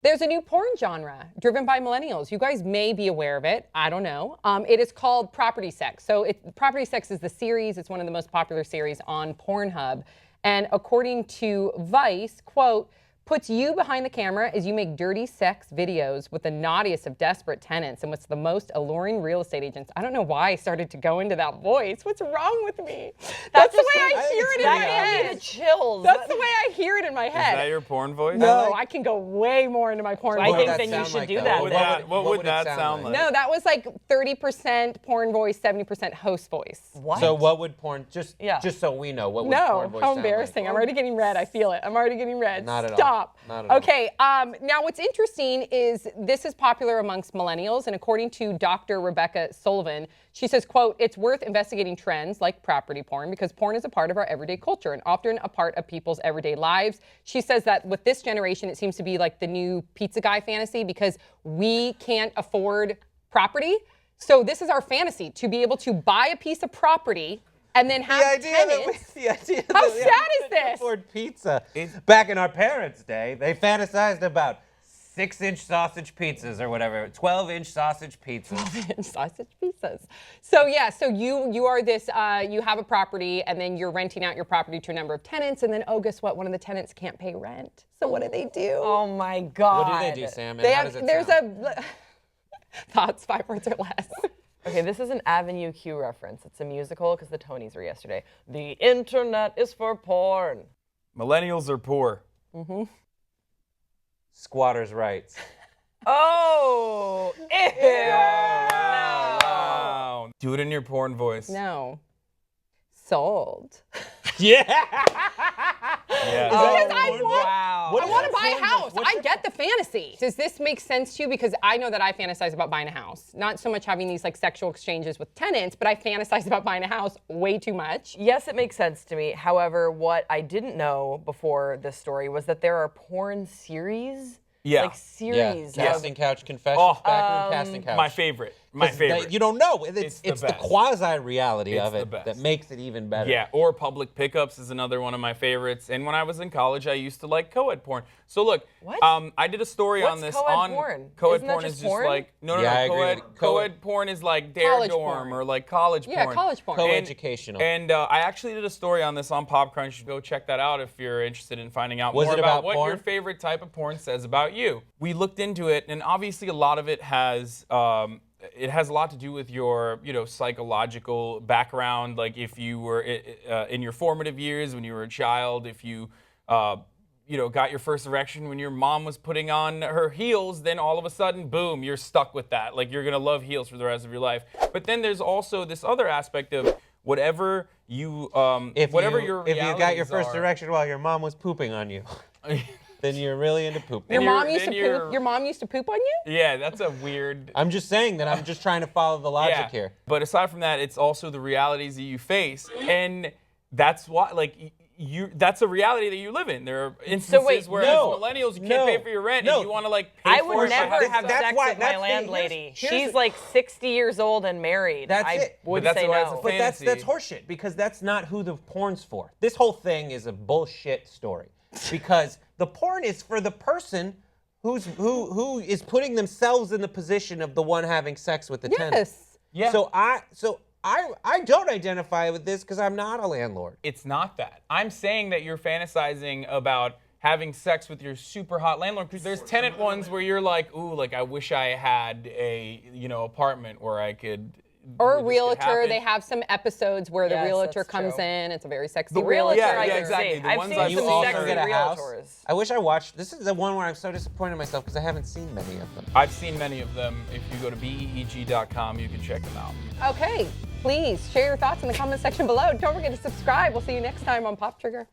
There's a new porn genre driven by millennials. You guys may be aware of it. I don't know. It is called property sex. So property sex is the series. It's one of the most popular series on Pornhub. And according to Vice, quote, puts you behind the camera as you make dirty sex videos with the naughtiest of desperate tenants and what's the most alluring real estate agents. I don't know why I started to go into that voice. What's wrong with me? That's the way I hear it in my head. Chills. That's the way I hear it in my head. Is that your porn voice? No, I can go way more into my porn voice. I think then you should do that. What would that sound like? No, that was like 30% porn voice, 70% host voice. What? So what would porn, just so we know, what would porn voice how sound embarrassing. like? I'm already getting red. I feel it. I'm already getting red. Not at all. Stop. Not at all. Okay, now what's interesting is this is popular amongst millennials, and according to Dr. Rebecca Sullivan, she says, quote, it's worth investigating trends like property porn because porn is a part of our everyday culture and often a part of people's everyday lives. She says that with this generation, it seems to be like the new pizza guy fantasy because we can't afford property. So this is our fantasy, to be able to buy a piece of property and then have tenants. How sad is this? Afford pizza. Back in our parents' day, they fantasized about 6-inch sausage pizzas or whatever, 12-inch sausage pizzas. 12-inch sausage pizzas. So yeah, so you are this, you have a property and then you're renting out your property to a number of tenants and then, oh, guess what? One of the tenants can't pay rent. So what do they do? Oh my God. What do they do, Sam? And how does it sound? Thoughts, 5 words or less. Okay, this is an Avenue Q reference. It's a musical because the Tonys were yesterday. The internet is for porn. Millennials are poor. Mm-hmm. Squatters' rights. Oh! Ew. Wow. Do it in your porn voice. No. Sold. Yeah. Yeah. Because I want to buy a house. I get the fantasy. Does this make sense to you? Because I know that I fantasize about buying a house. Not so much having these like sexual exchanges with tenants, but I fantasize about buying a house way too much. Yes, it makes sense to me. However, what I didn't know before this story was that there are porn series. Yeah. Like series. Yeah. Casting Couch Confessions, Backroom Casting Couch. My favorite. My favorite. You don't know. It's the quasi-reality It's of the it best. that makes it even better. Yeah, or Public Pickups is another one of my favorites. And when I was in college, I used to like co-ed porn. So look, What? I did a story What's on this. co-ed porn? Co-ed Isn't that porn just is just porn? like no. Yeah, I agree. Co-ed porn is like Dare College Dorm porn. or like college porn. Yeah, college porn. Co-educational. And I actually did a story on this on Pop Crunch. Go check that out if you're interested in finding out Was more it about what porn? your favorite type of porn says about you. We looked into it, and obviously a lot of it has a lot to do with your, psychological background. Like if you were in your formative years when you were a child, if you, got your first erection when your mom was putting on her heels, then all of a sudden, boom, you're stuck with that. Like you're gonna love heels for the rest of your life. But then there's also this other aspect of whatever you, if you got your first are. erection while your mom was pooping on you, then you're really into poop. Your mom used to poop. Your mom used to poop on you? Yeah, that's a weird. I'm just saying that I'm just trying to follow the logic here. But aside from that, it's also the realities that you face, and that's why, that's a reality that you live in. There are instances where as millennials, you can't pay for your rent, and you want to pay I for would it. never have sex with my landlady. She's like 60 years old and married. That's it. Would But that's say why it's a no. But that's fantasy. horseshit, because that's not who the porn's for. This whole thing is a bullshit story, because the porn is for the person who is putting themselves in the position of the one having sex with the tenant. Yes. Yeah. So I don't identify with this because I'm not a landlord. It's not that. I'm saying that you're fantasizing about having sex with your super hot landlord. Because there's tenant ones where you're like, ooh, like I wish I had a apartment where I could. Or a where this could realtor. happen. They have some episodes where the Yes, realtor that's comes true. in. It's a very sexy The realtor, Yeah, I yeah, can exactly. see. The I've ones seen on You some also sexy get a house. realtors. I wish I watched. This is the one where I'm so disappointed in myself because I haven't seen many of them. I've seen many of them. If you go to beeg.com, you can check them out. Okay, please share your thoughts in the comment section below. Don't forget to subscribe. We'll see you next time on Pop Trigger.